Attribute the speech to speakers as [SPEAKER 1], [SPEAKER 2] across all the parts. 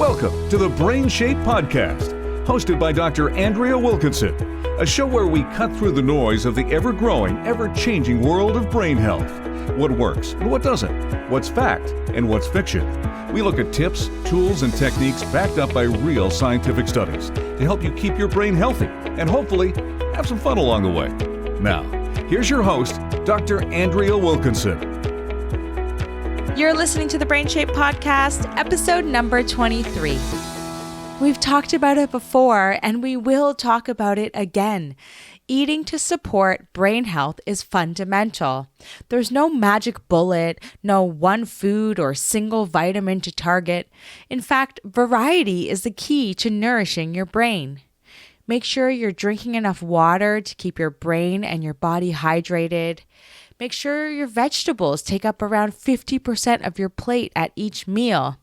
[SPEAKER 1] Welcome to the BrainShape Podcast, hosted by Dr. Andrea Wilkinson, a show where we cut through the noise of the ever-growing, ever-changing world of brain health. What works and what doesn't, what's fact and what's fiction. We look at tips, tools, and techniques backed up by real scientific studies to help you keep your brain healthy and hopefully have some fun along the way. Now, here's your host, Dr. Andrea Wilkinson.
[SPEAKER 2] You're listening to the BrainShape Podcast, episode number 23. We've talked about it before, and we will talk about it again. Eating to support brain health is fundamental. There's no magic bullet, no one food or single vitamin to target. In fact, variety is the key to nourishing your brain. Make sure you're drinking enough water to keep your brain and your body hydrated. Make sure your vegetables take up around 50% of your plate at each meal.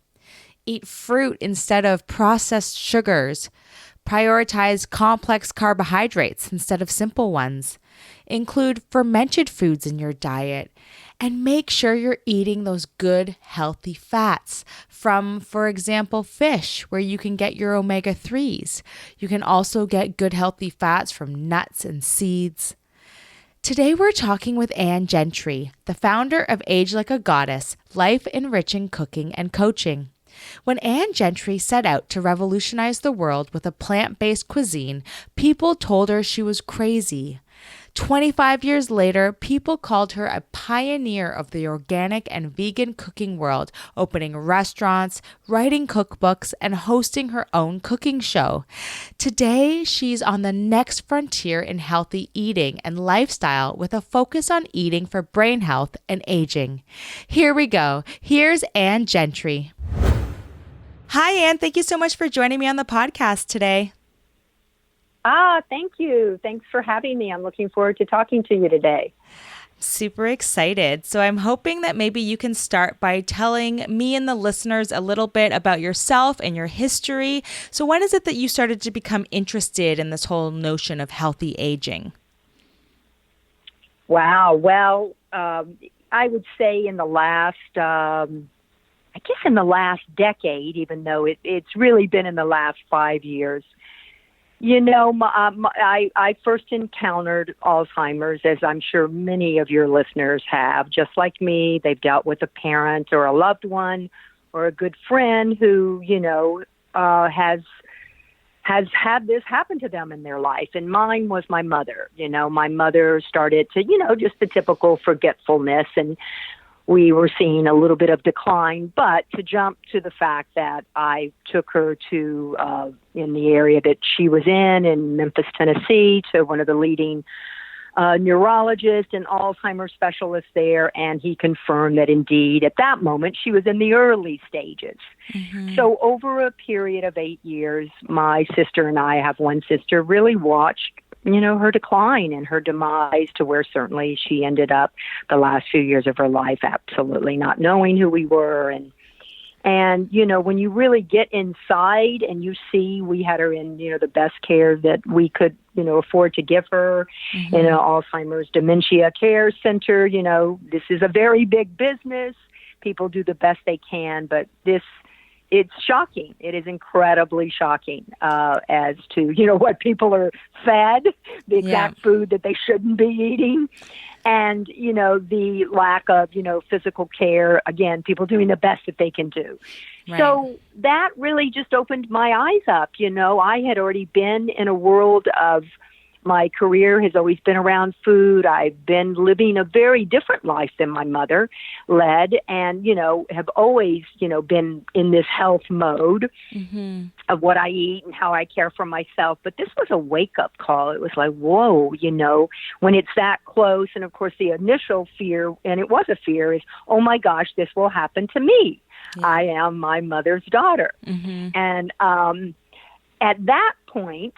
[SPEAKER 2] Eat fruit instead of processed sugars. Prioritize complex carbohydrates instead of simple ones. Include fermented foods in your diet. And make sure you're eating those good, healthy fats from, for example, fish, where you can get your omega-3s. You can also get good, healthy fats from nuts and seeds. Today we're talking with Ann Gentry, the founder of Age Like a Goddess, Life-enriching Cooking and Coaching. When Ann Gentry set out to revolutionize the world with a plant-based cuisine, people told her she was crazy. 25 years later, people called her a pioneer of the organic and vegan cooking world, opening restaurants, writing cookbooks, and hosting her own cooking show. Today, she's on the next frontier in healthy eating and lifestyle with a focus on eating for brain health and aging. Here we go. Here's Ann Gentry. Hi, Ann. Thank you so much for joining me on the podcast today.
[SPEAKER 3] Thank you. Thanks for having me. I'm looking forward to talking to you today.
[SPEAKER 2] Super excited. So I'm hoping that maybe you can start by telling me and the listeners a little bit about yourself and your history. So when is it that you started to become interested in this whole notion of healthy aging?
[SPEAKER 3] Wow. Well, I would say in the last decade, even though it's really been in the last 5 years. You know, I first encountered Alzheimer's, as I'm sure many of your listeners have. Just like me, they've dealt with a parent or a loved one or a good friend who, has had this happen to them in their life. And mine was my mother. My mother started to, just the typical forgetfulness, and we were seeing a little bit of decline. But to jump to the fact that I took her to, in the area that she was in Memphis, Tennessee, to one of the leading neurologists and Alzheimer's specialists there, and he confirmed that indeed at that moment she was in the early stages. Mm-hmm. So over a period of 8 years, my sister and I have one sister really watched her decline and her demise to where certainly she ended up the last few years of her life absolutely not knowing who we were. And when you really get inside and you see we had her in, the best care that we could, afford to give her in an Alzheimer's dementia care center. This is a very big business. People do the best they can, but it's shocking. It is incredibly shocking as to, what people are fed, the exact food that they shouldn't be eating, and, the lack of, physical care. Again, people doing the best that they can do. Right. So that really just opened my eyes up. I had already been in a world of, my career has always been around food. I've been living a very different life than my mother led, and, have always, been in this health mode of what I eat and how I care for myself. But this was a wake-up call. It was like, whoa, when it's that close. And, of course, the initial fear, and it was a fear, is, oh, my gosh, this will happen to me. Yeah. I am my mother's daughter. Mm-hmm. And at that point,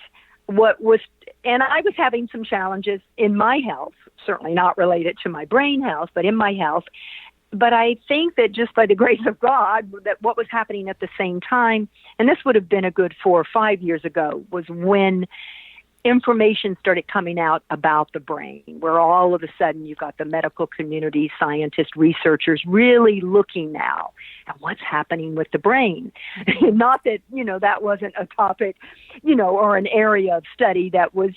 [SPEAKER 3] and I was having some challenges in my health, certainly not related to my brain health, but in my health. But I think that just by the grace of God, that what was happening at the same time, and this would have been a good 4 or 5 years ago, was when information started coming out about the brain, where all of a sudden you've got the medical community, scientists, researchers really looking now at what's happening with the brain. Not that, that wasn't a topic, or an area of study that was,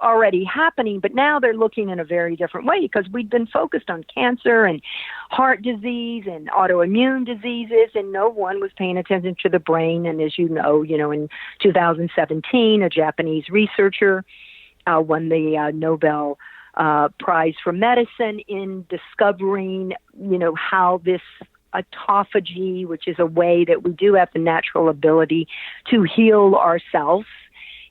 [SPEAKER 3] already happening, but now they're looking in a very different way because we'd been focused on cancer and heart disease and autoimmune diseases, and no one was paying attention to the brain. And as you know, in 2017, a Japanese researcher won the Nobel Prize for Medicine in discovering, how this autophagy, which is a way that we do have the natural ability to heal ourselves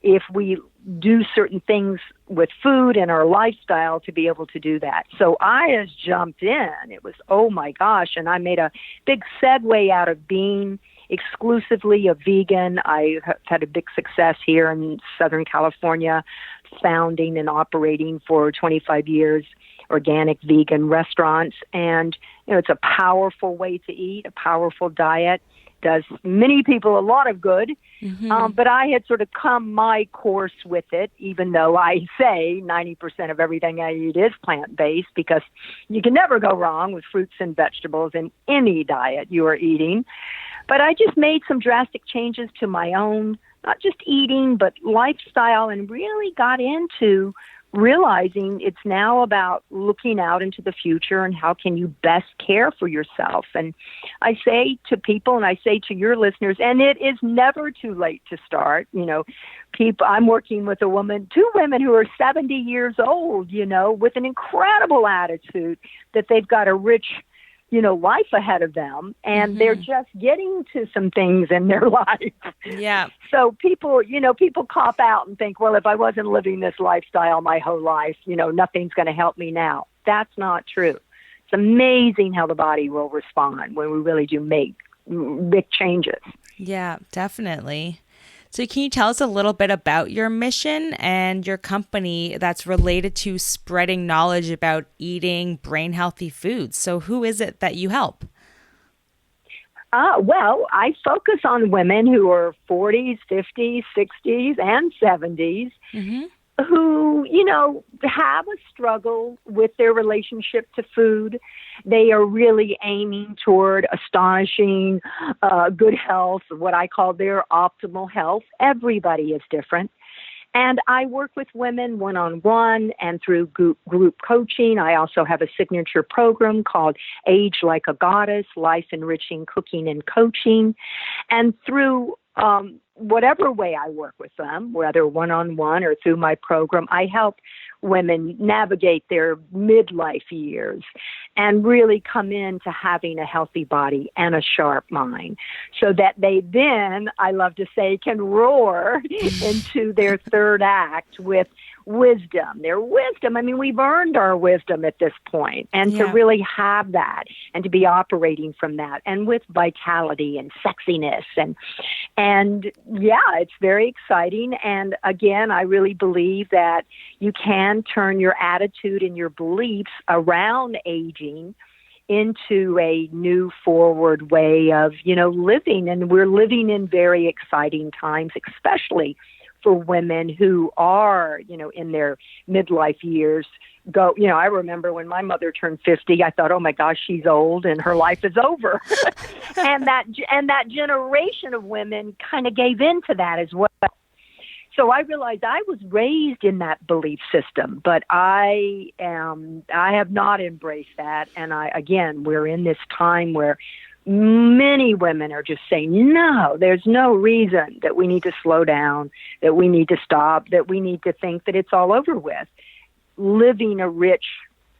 [SPEAKER 3] if we do certain things with food and our lifestyle to be able to do that. So I just jumped in. It was, oh my gosh. And I made a big segue out of being exclusively a vegan. I have had a big success here in Southern California, founding and operating for 25 years organic vegan restaurants. And, it's a powerful way to eat, a powerful diet. Does many people a lot of good, but I had sort of come my course with it, even though I say 90% of everything I eat is plant-based, because you can never go wrong with fruits and vegetables in any diet you are eating. But I just made some drastic changes to my own, not just eating, but lifestyle, and really got into realizing it's now about looking out into the future and how can you best care for yourself. And I say to people, and I say to your listeners, and it is never too late to start. I'm working with two women who are 70 years old, with an incredible attitude that they've got a rich, life ahead of them, and they're just getting to some things in their life.
[SPEAKER 2] Yeah.
[SPEAKER 3] So people cop out and think, well, if I wasn't living this lifestyle my whole life, nothing's going to help me now. That's not true. It's amazing how the body will respond when we really do make big changes.
[SPEAKER 2] Yeah, definitely. So can you tell us a little bit about your mission and your company that's related to spreading knowledge about eating brain healthy foods? So who is it that you help?
[SPEAKER 3] Well, I focus on women who are 40s, 50s, 60s, and 70s who, have a struggle with their relationship to food. They are really aiming toward astonishing good health, what I call their optimal health. Everybody is different. And I work with women one-on-one and through group coaching. I also have a signature program called Age Like a Goddess, Life-enriching Cooking and Coaching. And through whatever way I work with them, whether one-on-one or through my program, I help women navigate their midlife years and really come into having a healthy body and a sharp mind so that they then, I love to say, can roar into their third act with wisdom. Their wisdom, we've earned our wisdom at this point, and to really have that and to be operating from that and with vitality and sexiness. And it's very exciting. And again, I really believe that you can turn your attitude and your beliefs around aging into a new forward way of, living. And we're living in very exciting times, especially for women who are, in their midlife years. I remember when my mother turned 50, I thought, oh my gosh, she's old and her life is over. and that generation of women kind of gave into that as well. So I realized I was raised in that belief system, but I have not embraced that. And we're in this time where many women are just saying, no, there's no reason that we need to slow down, that we need to stop, that we need to think that it's all over with. Living a rich,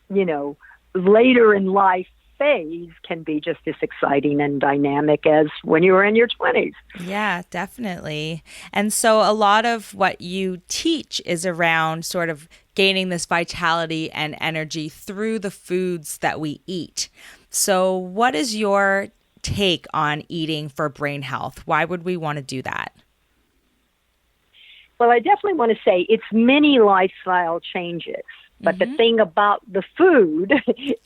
[SPEAKER 3] later in life phase can be just as exciting and dynamic as when you were in your 20s.
[SPEAKER 2] Yeah, definitely. And so a lot of what you teach is around sort of gaining this vitality and energy through the foods that we eat. So what is your take on eating for brain health? Why would we want to do that?
[SPEAKER 3] Well, I definitely want to say it's many lifestyle changes. But the thing about the food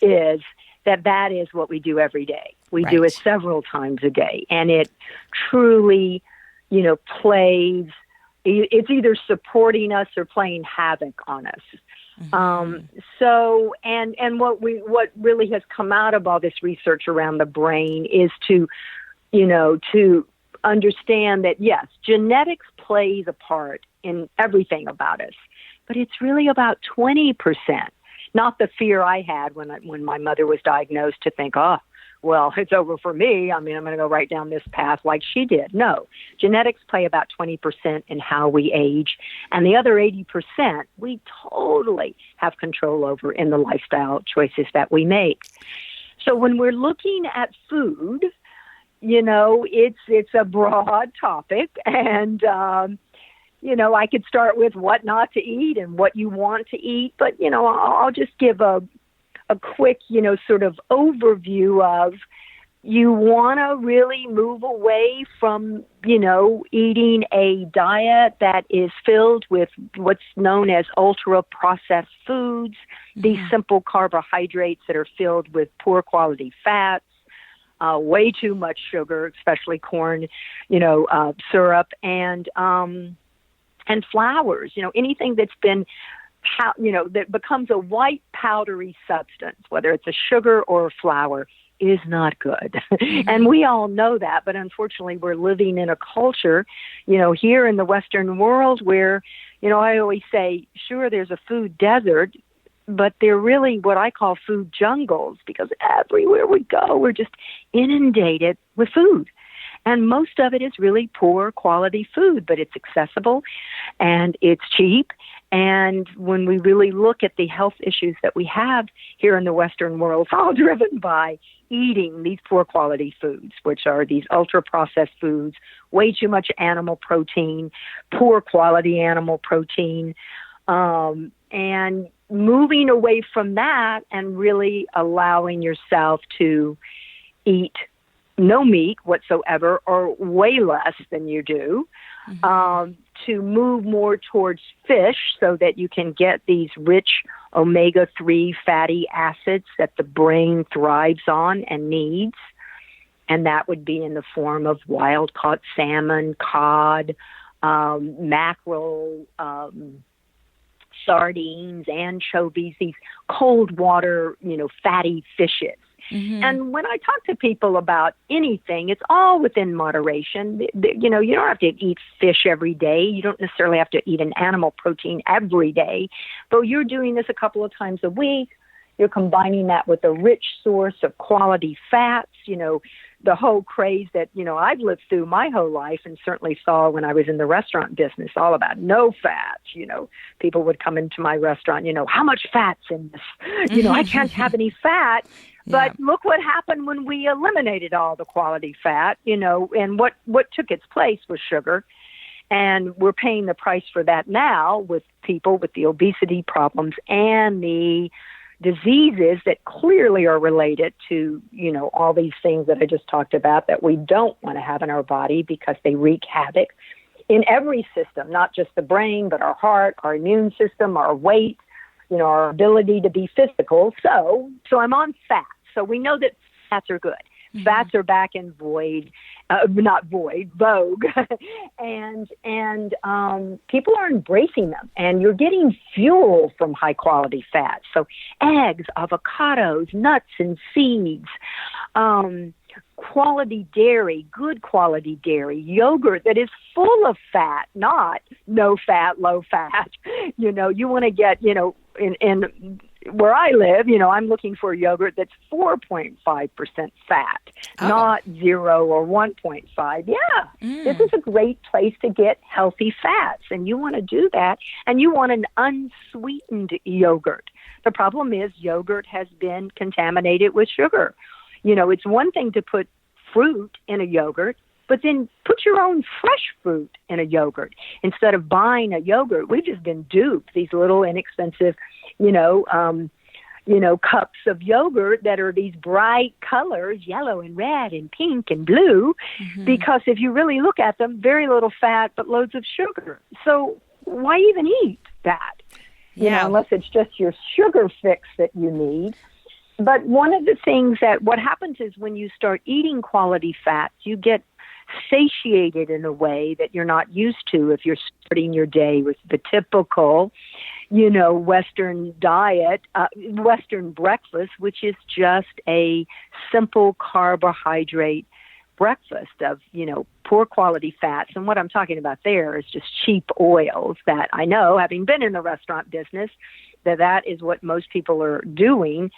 [SPEAKER 3] is that is what we do every day. We do it several times a day. And it truly, plays it's either supporting us or playing havoc on us. So what really has come out of all this research around the brain is to understand that, yes, genetics plays a part in everything about us, but it's really about 20%. Not the fear I had when my mother was diagnosed to think, well, it's over for me. I mean, I'm going to go right down this path like she did. No, genetics play about 20% in how we age. And the other 80% we totally have control over in the lifestyle choices that we make. So when we're looking at food, it's a broad topic. And, I could start with what not to eat and what you want to eat. But, I'll just give a quick, sort of overview of you want to really move away from, eating a diet that is filled with what's known as ultra-processed foods, these simple carbohydrates that are filled with poor quality fats, way too much sugar, especially corn, syrup, and flours, anything that's been that becomes a white powdery substance, whether it's a sugar or a flour, is not good. And we all know that, but unfortunately we're living in a culture, here in the Western world where, I always say, sure, there's a food desert, but they're really what I call food jungles, because everywhere we go, we're just inundated with food. And most of it is really poor quality food, but it's accessible and it's cheap. And when we really look at the health issues that we have here in the Western world, it's all driven by eating these poor quality foods, which are these ultra-processed foods, way too much animal protein, poor quality animal protein, and moving away from that and really allowing yourself to eat no meat whatsoever or way less than you do, to move more towards fish so that you can get these rich omega-3 fatty acids that the brain thrives on and needs. And that would be in the form of wild-caught salmon, cod, mackerel, sardines, anchovies, these cold water, fatty fishes. And when I talk to people about anything, it's all within moderation. You don't have to eat fish every day. You don't necessarily have to eat an animal protein every day. But you're doing this a couple of times a week. You're combining that with a rich source of quality fats, the whole craze that, I've lived through my whole life and certainly saw when I was in the restaurant business, all about no fats. People would come into my restaurant, how much fat's in this? I can't have any fat. But look what happened when we eliminated all the quality fat, and what took its place was sugar. And we're paying the price for that now with people with the obesity problems and the diseases that clearly are related to, all these things that I just talked about that we don't want to have in our body because they wreak havoc in every system, not just the brain, but our heart, our immune system, our weight, our ability to be physical. So I'm on fat. So we know that fats are good. Fats are back in vogue. and people are embracing them, and you're getting fuel from high quality fats. So eggs, avocados, nuts and seeds, quality dairy, good quality dairy, yogurt that is full of fat, not no fat, low fat. You want to get, in where I live, I'm looking for a yogurt that's 4.5% fat, not 0 or 1.5. Yeah, this is a great place to get healthy fats, and you want to do that, and you want an unsweetened yogurt. The problem is yogurt has been contaminated with sugar. It's one thing to put fruit in a yogurt, but then put your own fresh fruit in a yogurt. Instead of buying a yogurt, we've just been duped, these little inexpensive, cups of yogurt that are these bright colors, yellow and red and pink and blue, because if you really look at them, very little fat, but loads of sugar. So why even eat that? Unless it's just your sugar fix that you need. But one of the things what happens is when you start eating quality fats, you get satiated in a way that you're not used to if you're starting your day with the typical, Western diet, Western breakfast, which is just a simple carbohydrate breakfast of, poor quality fats. And what I'm talking about there is just cheap oils that I know, having been in the restaurant business, that is what most people are doing,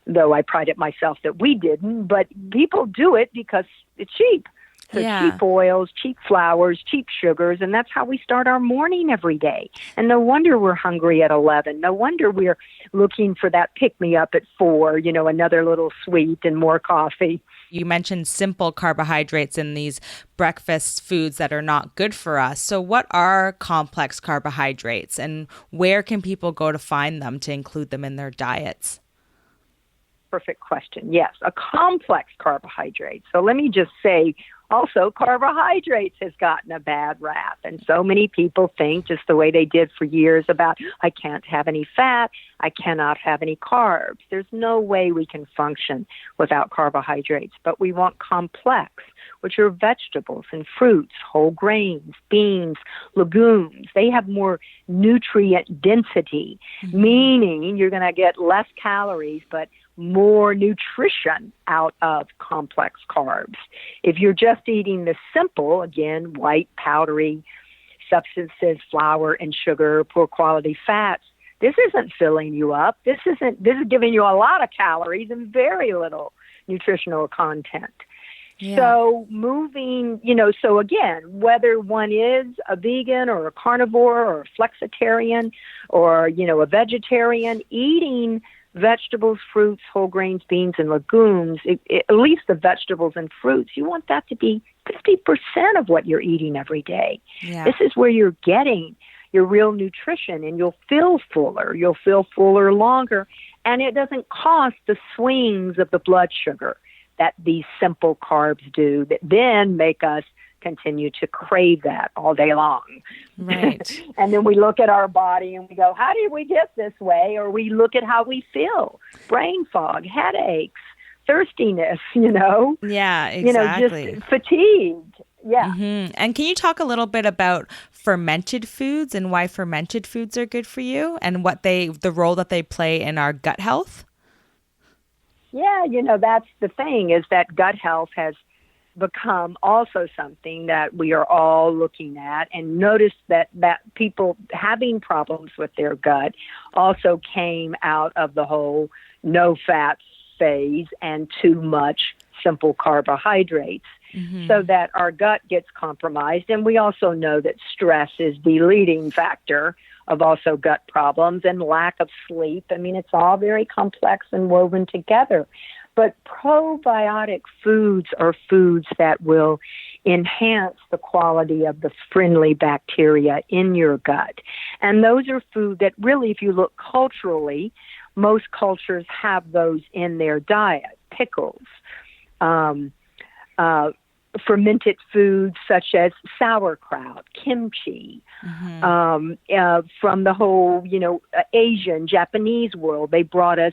[SPEAKER 3] though I pride it myself that we didn't. But people do it because it's cheap. So cheap oils, cheap flours, cheap sugars, and that's how we start our morning every day. And no wonder we're hungry at 11. No wonder we're looking for that pick-me-up at 4, another little sweet and more coffee.
[SPEAKER 2] You mentioned simple carbohydrates in these breakfast foods that are not good for us. So what are complex carbohydrates, and where can people go to find them to include them in their diets?
[SPEAKER 3] Perfect question. Yes, a complex carbohydrate. So let me just say, also, carbohydrates has gotten a bad rap. And so many people think, just the way they did for years, about, I can't have any fat, I cannot have any carbs. There's no way we can function without carbohydrates. But we want complex, which are vegetables and fruits, whole grains, beans, legumes. They have more nutrient density, meaning you're going to get less calories, but more nutrition out of complex carbs. If you're just eating the simple, again, white, powdery substances, flour and sugar, poor quality fats, this isn't filling you up. This is giving you a lot of calories and very little nutritional content. Yeah. So moving, so again, whether one is a vegan or a carnivore or a flexitarian or, a vegetarian, eating vegetables, fruits, whole grains, beans, and legumes, at least the vegetables and fruits, you want that to be 50% of what you're eating every day. Yeah. This is where you're getting your real nutrition, and you'll feel fuller. You'll feel fuller longer, and it doesn't cost the swings of the blood sugar that these simple carbs do that then make us continue to crave that all day long.
[SPEAKER 2] Right.
[SPEAKER 3] And then we look at our body and we go, how did we get this way? Or we look at how we feel, brain fog, headaches, thirstiness,
[SPEAKER 2] Yeah, exactly.
[SPEAKER 3] Just fatigued. Yeah.
[SPEAKER 2] Mm-hmm. And can you talk a little bit about fermented foods and why fermented foods are good for you and the role that they play in our gut health?
[SPEAKER 3] Yeah, that's the thing, is that gut health has become also something that we are all looking at, and notice that people having problems with their gut also came out of the whole no fat phase and too much simple carbohydrates. So that our gut gets compromised. And we also know that stress is the leading factor of also gut problems and lack of sleep. I mean, it's all very complex and woven together. But probiotic foods are foods that will enhance the quality of the friendly bacteria in your gut. And those are food that really, if you look culturally, most cultures have those in their diet. Pickles, fermented foods such as sauerkraut, kimchi, from the whole, Asian, Japanese world. They brought us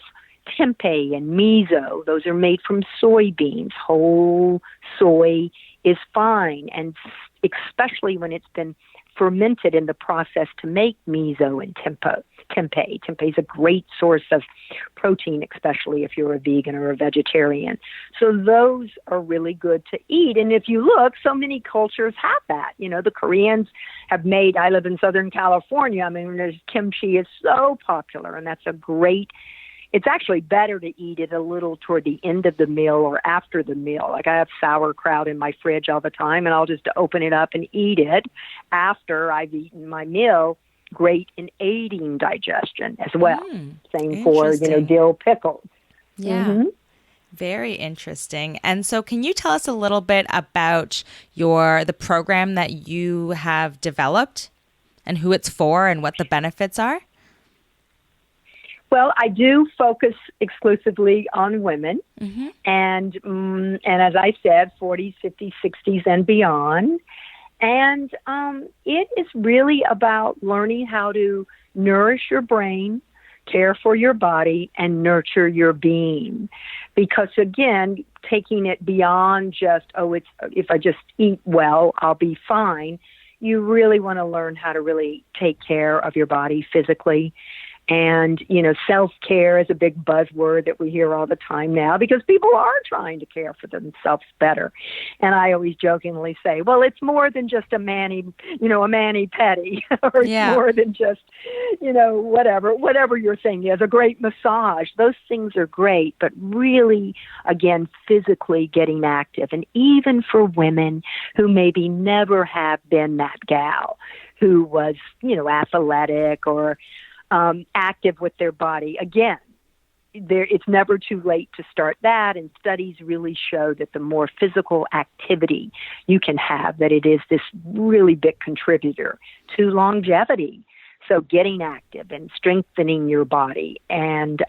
[SPEAKER 3] tempeh and miso. Those are made from soybeans. Whole soy is fine, and especially when it's been fermented in the process to make miso and tempeh. Tempeh is a great source of protein, especially if you're a vegan or a vegetarian. So those are really good to eat. And if you look, so many cultures have that. The Koreans have made, I live in Southern California, I mean, there's kimchi is so popular, and that's a great, it's actually better to eat it a little toward the end of the meal or after the meal. Like I have sauerkraut in my fridge all the time, and I'll just open it up and eat it after I've eaten my meal. Great in aiding digestion as well. Same for, dill pickles.
[SPEAKER 2] Yeah. Very interesting. And so can you tell us a little bit about the program that you have developed and who it's for and what the benefits are?
[SPEAKER 3] Well, I do focus exclusively on women, and as I said, 40s, 50s, 60s, and beyond. And it is really about learning how to nourish your brain, care for your body, and nurture your being. Because again, taking it beyond just, if I just eat well, I'll be fine. You really want to learn how to really take care of your body physically. And, self-care is a big buzzword that we hear all the time now because people are trying to care for themselves better. And I always jokingly say, well, it's more than just a mani-pedi, or it's more than just, whatever your thing is, a great massage. Those things are great, but really, again, physically getting active. And even for women who maybe never have been that gal who was, athletic or active with their body. Again, it's never too late to start that, and studies really show that the more physical activity you can have, that it is this really big contributor to longevity. So getting active and strengthening your body. And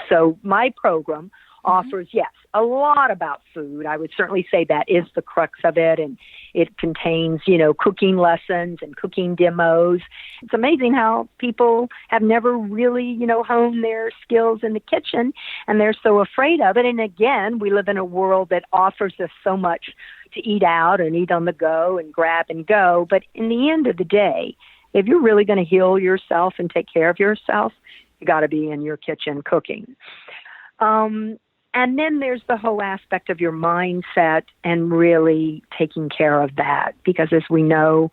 [SPEAKER 3] so my program offers, yes, a lot about food. I would certainly say that is the crux of it. And it contains, cooking lessons and cooking demos. It's amazing how people have never really, honed their skills in the kitchen, and they're so afraid of it. And again, we live in a world that offers us so much to eat out and eat on the go and grab and go. But in the end of the day, if you're really going to heal yourself and take care of yourself, you got to be in your kitchen cooking. And then there's the whole aspect of your mindset and really taking care of that. Because as we know,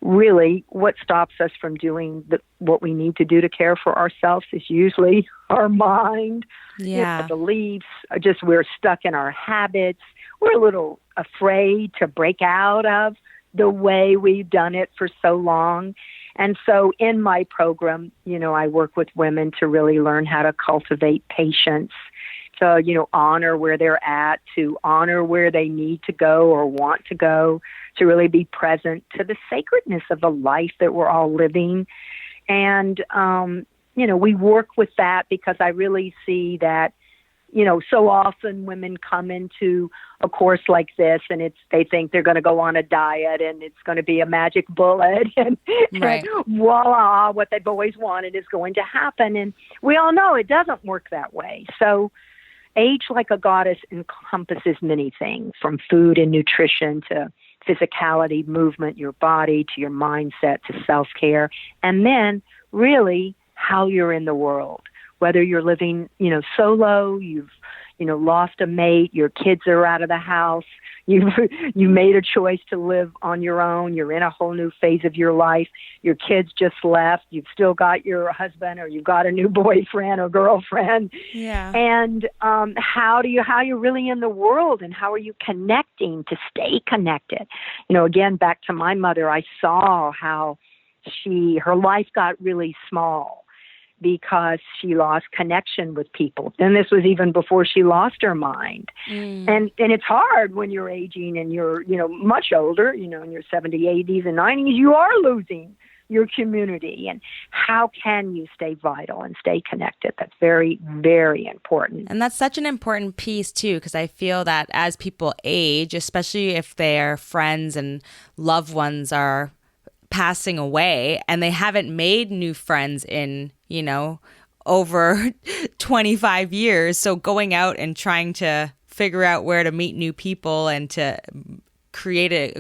[SPEAKER 3] really what stops us from doing what we need to do to care for ourselves is usually our mind, the beliefs, just we're stuck in our habits. We're a little afraid to break out of the way we've done it for so long. And so in my program, I work with women to really learn how to cultivate patience, to, honor where they're at, to honor where they need to go or want to go, to really be present to the sacredness of the life that we're all living. And, we work with that because I really see that, so often women come into a course like this and they think they're going to go on a diet and it's going to be a magic bullet and voila, what they've always wanted is going to happen. And we all know it doesn't work that way. So Age Like a Goddess encompasses many things, from food and nutrition to physicality, movement, your body, to your mindset, to self-care, and then really how you're in the world. Whether you're living, solo, you've, lost a mate, your kids are out of the house, you made a choice to live on your own, you're in a whole new phase of your life, your kids just left, you've still got your husband or you've got a new boyfriend or girlfriend. Yeah. And how you're really in the world and how are you connecting to stay connected? Again, back to my mother, I saw how her life got really small because she lost connection with people. And this was even before she lost her mind. And it's hard when you're aging and you're, much older, in your 70s, 80s, and 90s, you are losing your community. And how can you stay vital and stay connected? That's very, very important.
[SPEAKER 2] And that's such an important piece too, because I feel that as people age, especially if their friends and loved ones are passing away and they haven't made new friends in, over 25 years. So going out and trying to figure out where to meet new people and to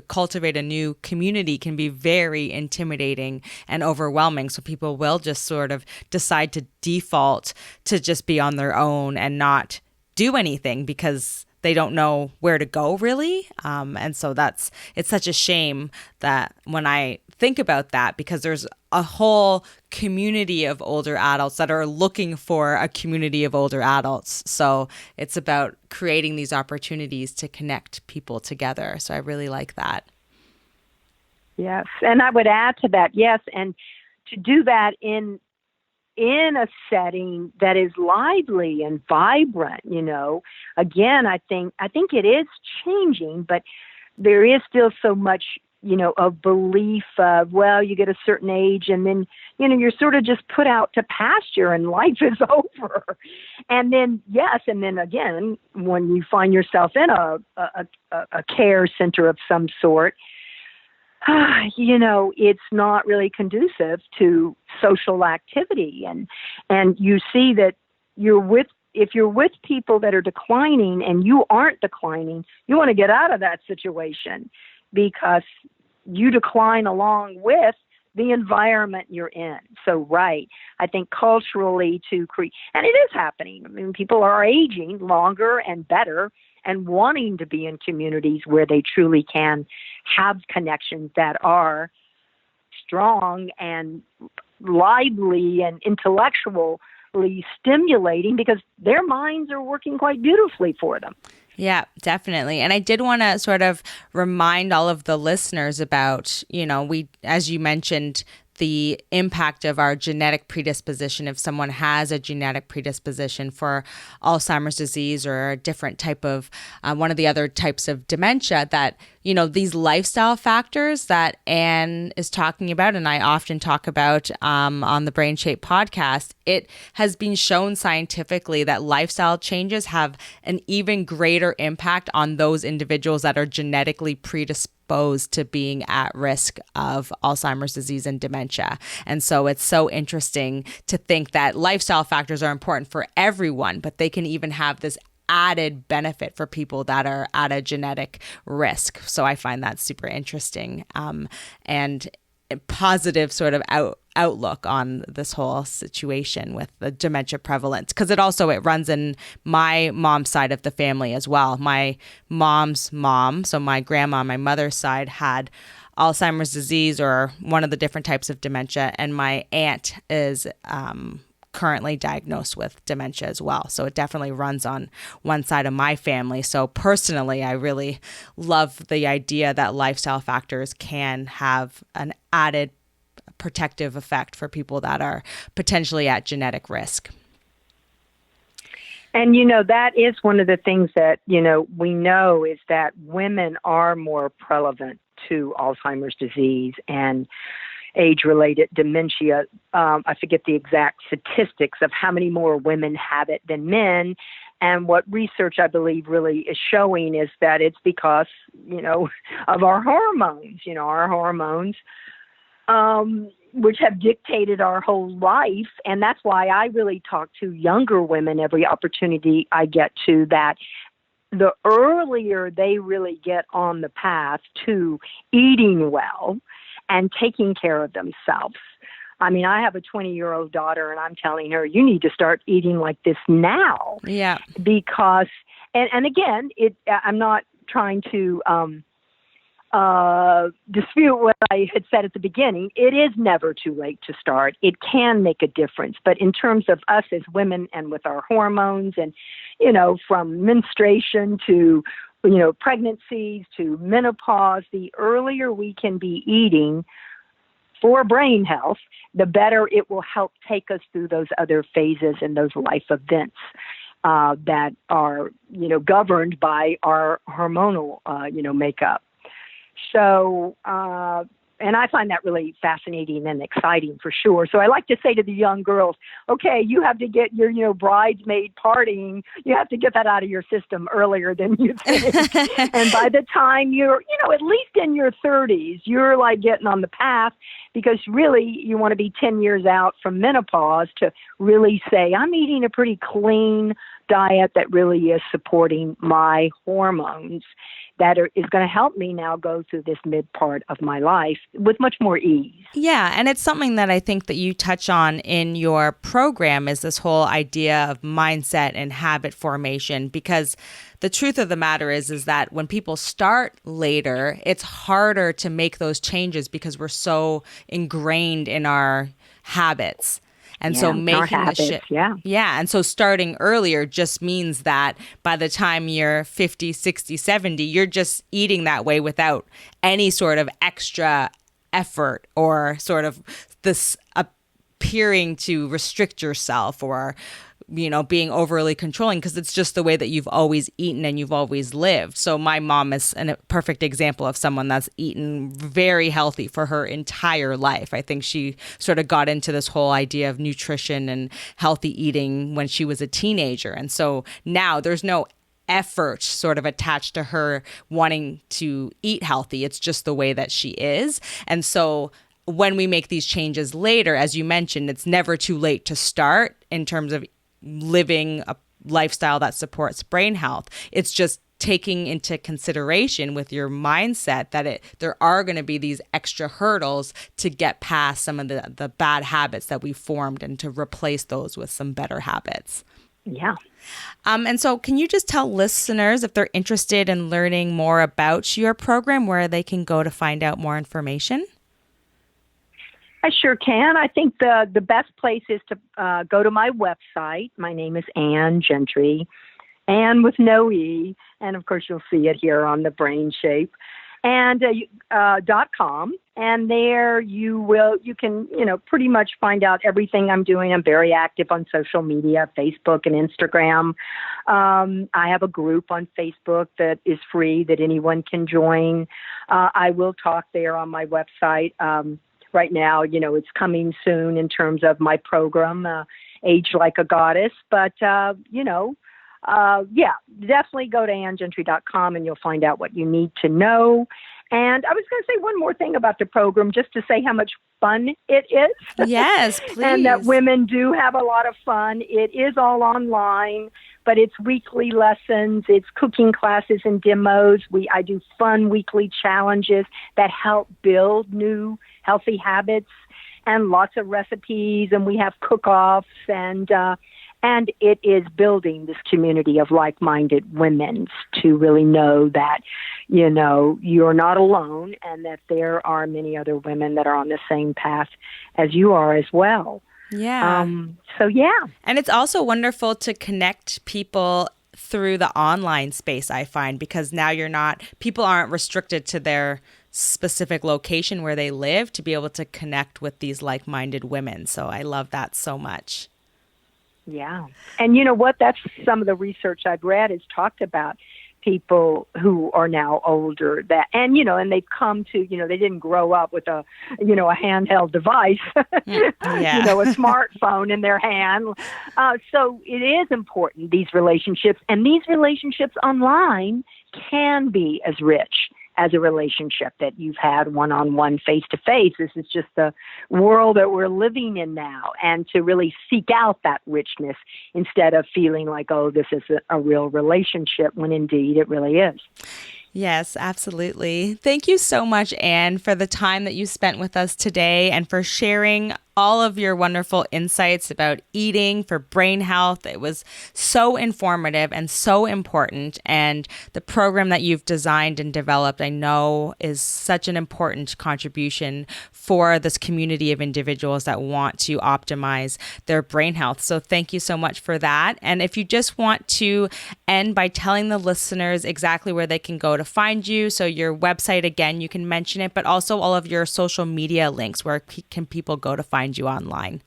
[SPEAKER 2] cultivate a new community can be very intimidating and overwhelming. So people will just sort of decide to default to just be on their own and not do anything because they don't know where to go really. And so it's such a shame that when I think about that, because there's a whole community of older adults that are looking for a community of older adults. So it's about creating these opportunities to connect people together. So I really like that.
[SPEAKER 3] Yes. And I would add to that, yes. And to do that in a setting that is lively and vibrant, again, I think it is changing, but there is still so much, a belief of, well, you get a certain age and then, you're sort of just put out to pasture and life is over. And then, yes. And then again, when you find yourself in a care center of some sort, it's not really conducive to social activity. And you see that if you're with people that are declining and you aren't declining, you want to get out of that situation because you decline along with the environment you're in. So, right, I think culturally to create, and it is happening. I mean, people are aging longer and better and wanting to be in communities where they truly can have connections that are strong and lively and intellectually stimulating because their minds are working quite beautifully for them.
[SPEAKER 2] Yeah, definitely. And I did want to sort of remind all of the listeners about, as you mentioned, the impact of our genetic predisposition. If someone has a genetic predisposition for Alzheimer's disease or a different type of one of the other types of dementia, that, these lifestyle factors that Ann is talking about, and I often talk about on the BrainShape podcast, it has been shown scientifically that lifestyle changes have an even greater impact on those individuals that are genetically predisposed to being at risk of Alzheimer's disease and dementia. And so it's so interesting to think that lifestyle factors are important for everyone, but they can even have this added benefit for people that are at a genetic risk. So I find that super interesting and a positive sort of outlook on this whole situation with the dementia prevalence, because it runs in my mom's side of the family as well. My mom's mom, so my grandma, my mother's side, had Alzheimer's disease or one of the different types of dementia, and my aunt is currently diagnosed with dementia as well. So it definitely runs on one side of my family. So personally, I really love the idea that lifestyle factors can have an added protective effect for people that are potentially at genetic risk.
[SPEAKER 3] And, that is one of the things that, we know is that women are more prevalent to Alzheimer's disease and age-related dementia. I forget the exact statistics of how many more women have it than men. And what research, I believe, really is showing is that it's because, of our hormones, which have dictated our whole life. And that's why I really talk to younger women every opportunity I get to, that the earlier they really get on the path to eating well and taking care of themselves. I mean, I have a 20-year-old daughter, and I'm telling her, you need to start eating like this now.
[SPEAKER 2] Yeah.
[SPEAKER 3] Because, and again, I'm not trying to dispute what I had said at the beginning. It is never too late to start. It can make a difference. But in terms of us as women and with our hormones and, from menstruation to pregnancies to menopause, the earlier we can be eating for brain health, the better it will help take us through those other phases and those life events that are, governed by our hormonal, makeup. So, and I find that really fascinating and exciting for sure. So I like to say to the young girls, okay, you have to get your, bridesmaid partying. You have to get that out of your system earlier than you think. And by the time you're, at least in your 30s, you're like getting on the path, because really you want to be 10 years out from menopause to really say, I'm eating a pretty clean diet that really is supporting my hormones, that is going to help me now go through this mid part of my life with much more ease.
[SPEAKER 2] Yeah, and it's something that I think that you touch on in your program, is this whole idea of mindset and habit formation, because the truth of the matter is that when people start later, it's harder to make those changes because we're so ingrained in our habits. And so making the shift. Yeah. And so starting earlier just means that by the time you're 50, 60, 70, you're just eating that way without any sort of extra effort or sort of this appearing to restrict yourself or, being overly controlling, because it's just the way that you've always eaten and you've always lived. So my mom is a perfect example of someone that's eaten very healthy for her entire life. I think she sort of got into this whole idea of nutrition and healthy eating when she was a teenager. And so now there's no effort sort of attached to her wanting to eat healthy. It's just the way that she is. And so when we make these changes later, as you mentioned, it's never too late to start in terms of living a lifestyle that supports brain health. It's just taking into consideration with your mindset that there are going to be these extra hurdles to get past some of the bad habits that we formed and to replace those with some better habits.
[SPEAKER 3] Yeah.
[SPEAKER 2] And so can you just tell listeners if they're interested in learning more about your program, where they can go to find out more information?
[SPEAKER 3] I sure can. I think the best place is to go to my website. My name is Ann Gentry, Ann with no E, and of course you'll see it here on the BrainShape, and .com. And there you can pretty much find out everything I'm doing. I'm very active on social media, Facebook and Instagram. I have a group on Facebook that is free that anyone can join. I will talk there on my website. Right now, it's coming soon in terms of my program, Age Like a Goddess. But, definitely go to anngentry.com and you'll find out what you need to know. And I was going to say one more thing about the program, just to say how much fun it is.
[SPEAKER 2] Yes, please.
[SPEAKER 3] And that women do have a lot of fun. It is all online, but it's weekly lessons. It's cooking classes and demos. I do fun weekly challenges that help build new healthy habits, and lots of recipes. And we have cook-offs, and it is building this community of like-minded women to really know that, you're not alone and that there are many other women that are on the same path as you are as well.
[SPEAKER 2] Yeah. And it's also wonderful to connect people through the online space, I find, because now people aren't restricted to their specific location where they live to be able to connect with these like-minded women. So I love that so much.
[SPEAKER 3] Yeah. And you know what? That's some of the research I've read has talked about people who are now older and they've come to, they didn't grow up with a handheld device, a smartphone in their hand. So it is important, these relationships, and these relationships online can be as rich as a relationship that you've had one-on-one, face-to-face. This is just the world that we're living in now, and to really seek out that richness instead of feeling like, oh, this is a real relationship, when indeed it really is.
[SPEAKER 2] Yes, absolutely. Thank you so much, Ann, for the time that you spent with us today and for sharing all of your wonderful insights about eating for brain health. It was so informative and so important. And the program that you've designed and developed, I know, is such an important contribution for this community of individuals that want to optimize their brain health. So thank you so much for that. And if you just want to end by telling the listeners exactly where they can go to find you, so your website, again, you can mention it, but also all of your social media links, where can people go to find you online?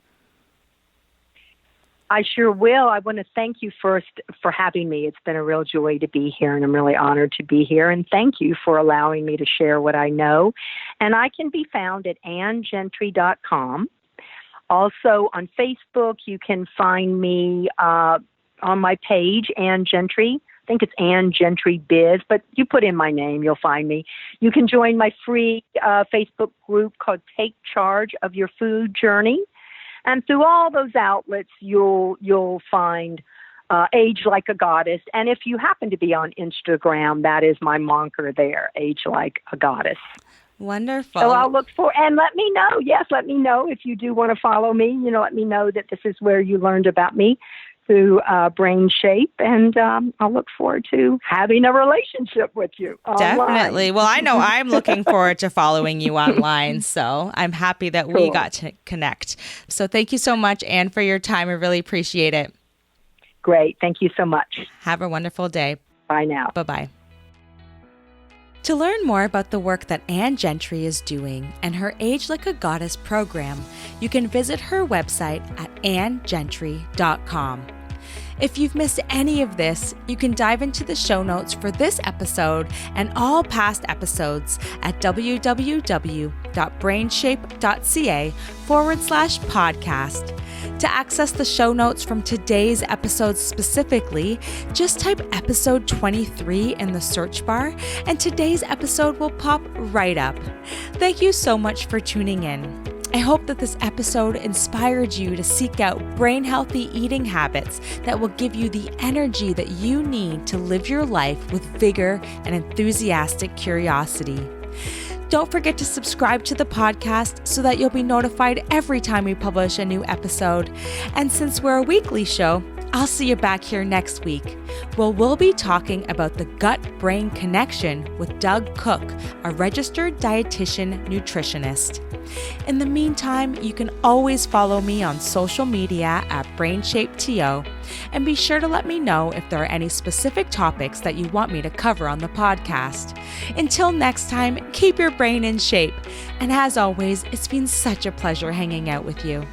[SPEAKER 3] I sure will. I want to thank you first for having me. It's been a real joy to be here, and I'm really honored to be here. And thank you for allowing me to share what I know. And I can be found at anngentry.com. Also on Facebook, you can find me on my page, Ann Gentry. I think it's Ann Gentry Biz, but you put in my name, you'll find me. You can join my free Facebook group called Take Charge of Your Food Journey. And through all those outlets, you'll find Age Like a Goddess. And if you happen to be on Instagram, that is my moniker there, Age Like a Goddess.
[SPEAKER 2] Wonderful.
[SPEAKER 3] So I'll look for, and let me know. Yes, let me know if you do want to follow me. Let me know that this is where you learned about me, through BrainShape, and I'll look forward to having a relationship with you online.
[SPEAKER 2] Definitely. Well, I know I'm looking forward to following you online, so I'm happy that we got to connect. So thank you so much, Ann, for your time. I really appreciate it.
[SPEAKER 3] Great. Thank you so much.
[SPEAKER 2] Have a wonderful day.
[SPEAKER 3] Bye now.
[SPEAKER 2] Bye-bye. To learn more about the work that Ann Gentry is doing and her Age Like a Goddess program, you can visit her website at anngentry.com. If you've missed any of this, you can dive into the show notes for this episode and all past episodes at www.anngentry.com. www.brainshape.ca/podcast. To access the show notes from today's episode specifically, just type episode 23 in the search bar and today's episode will pop right up. Thank you so much for tuning in. I hope that this episode inspired you to seek out brain-healthy eating habits that will give you the energy that you need to live your life with vigor and enthusiastic curiosity. Don't forget to subscribe to the podcast so that you'll be notified every time we publish a new episode. And since we're a weekly show, I'll see you back here next week. We'll be talking about the gut-brain connection with Doug Cook, a registered dietitian nutritionist. In the meantime, you can always follow me on social media at BrainShapeTO, and be sure to let me know if there are any specific topics that you want me to cover on the podcast. Until next time, keep your brain in shape. And as always, it's been such a pleasure hanging out with you.